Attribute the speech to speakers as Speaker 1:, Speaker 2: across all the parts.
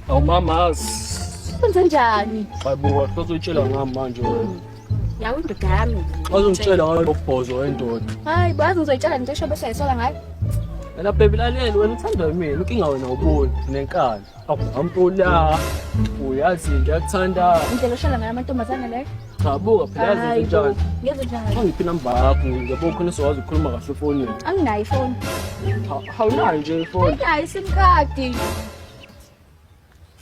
Speaker 1: Awumamazi.
Speaker 2: Kwenze njani?
Speaker 1: Hayibo, sazotshela ngami manje wena.
Speaker 2: Yawo indoda yami.
Speaker 1: Bazongitshela ngalo bhozo wendoda.
Speaker 2: Hayi, bazi ngizoyitshela into esho bese ayisola ngayo.
Speaker 1: Yena baby laleli wena uthandwa yimina, inkinga wena uboni nenkani. Awumpula. Uyazi ngiyakuthanda.
Speaker 2: Indlela oshala ngayo amantombazane leyo.
Speaker 1: Cha buka phela yazi njani.
Speaker 2: Ngenze njani?
Speaker 1: Ngiphi number yakho ngiyabona khona siwazi ukukhuluma kahle efonini.
Speaker 2: Anginayo ifoni.
Speaker 1: Hawunayo nje ifoni.
Speaker 2: Anginayo iSIM card.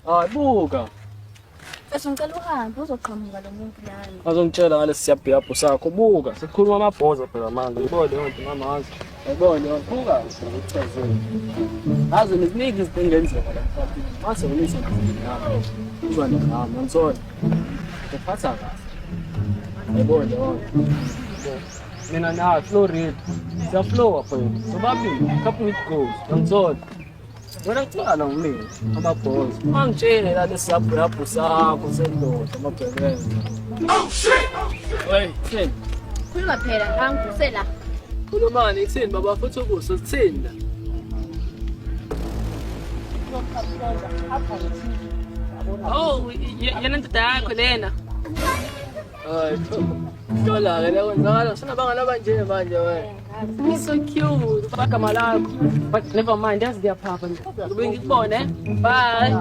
Speaker 1: Hayi buka.
Speaker 2: Bese ngicela uhambe uzoqhamuka lo muntu lana.
Speaker 1: Bazongitshela ngale siyabhiyabho sakho buka. Sikhuluma amabhoza phela manje. Ngibone yonke mamazi. Ngibone yonke buka usichazele. Azi niziningi izinto engenzeka la emhlabeni. Mase ngilise ngami. Uzwa nami ngizona. Ngiphatha kahle. Ngibone yonke. Mina na flow rate. Siya flow apho. Sobabili couple with goals. Ngizona. Wena ngicala ngimina amabhoza. Mangitshele la lesiyabhuyabhu sakho sendoda amabhekene. Oh shit. Hey, Ken.
Speaker 2: Khuluma phela ngangivusela.
Speaker 1: Khulumani ekutheni baba futhi ubuso sithini la?
Speaker 3: Oh, yena ndoda yakho lena.
Speaker 1: Hayi. Ngola ke la kwenzakala sinabangala banje manje wena.
Speaker 3: He's so cute. Igama lakho. But never mind, yazi ngiyaphapha nje. Ngibuye ngikubone. Bye.